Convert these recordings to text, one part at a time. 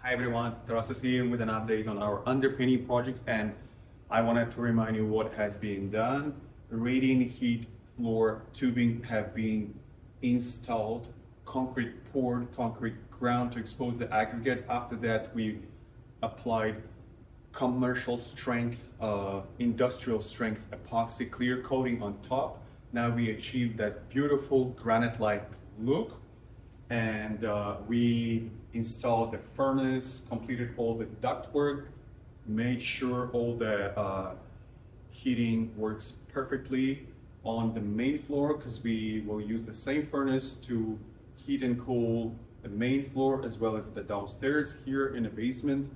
Hi everyone, Taurus here with an update on our Underpinning project, and I wanted to remind you what has been done. Radiant heat floor tubing have been installed, concrete poured, concrete ground to expose the aggregate. After that, we applied commercial strength, industrial strength epoxy clear coating on top. Now we achieved that beautiful granite-like look, and we installed the furnace, completed all the ductwork, made sure all the heating works perfectly on the main floor, because we will use the same furnace to heat and cool the main floor as well as the downstairs here in the basement.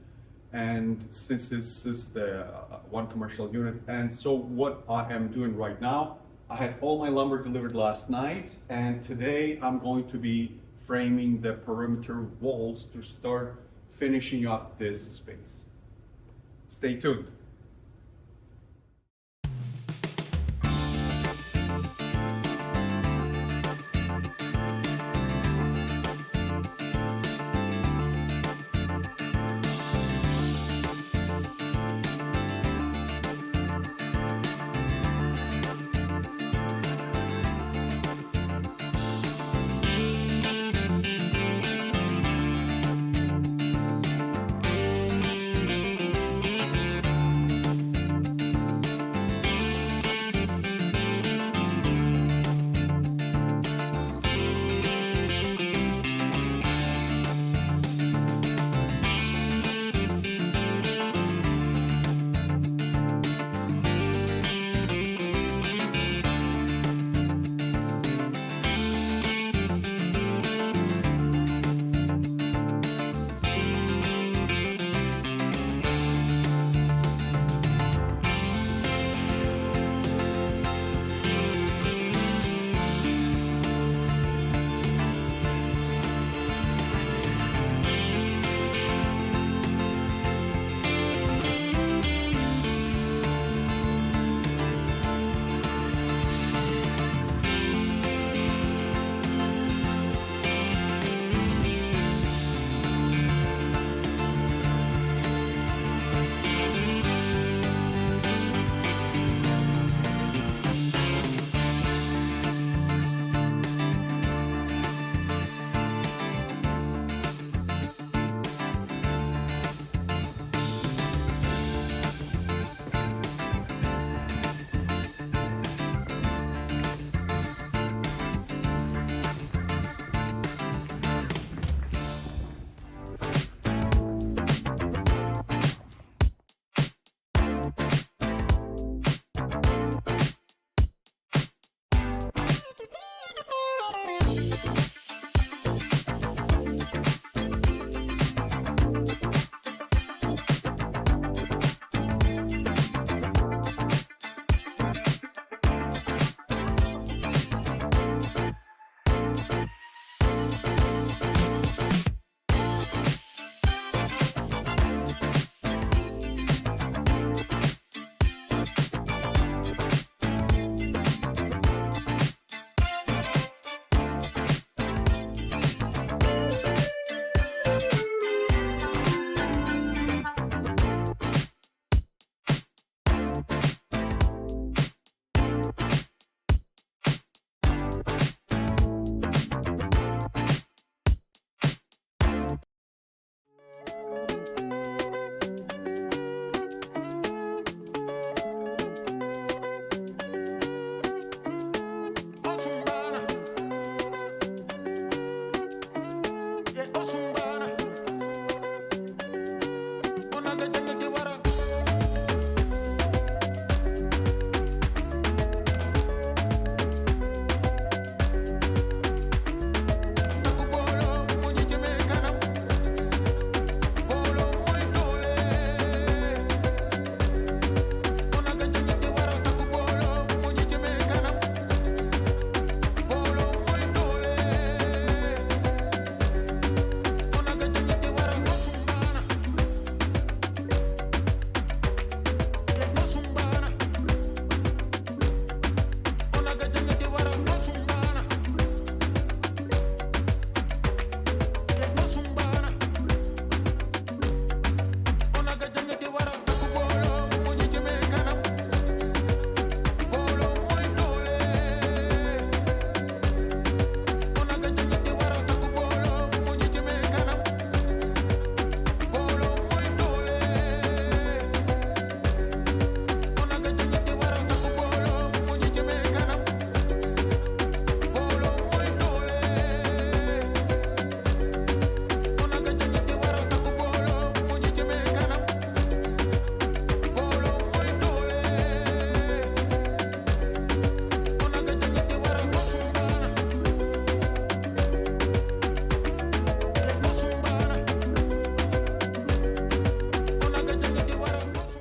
And since this is the one commercial unit, and so what I am doing right now, I had all my lumber delivered last night, and today I'm going to be framing the perimeter walls to start finishing up this space. Stay tuned.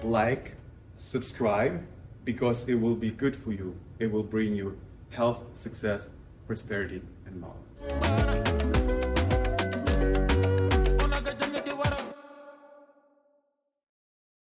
like, subscribe, because it will be good for you. It will bring you health, success, prosperity, and love.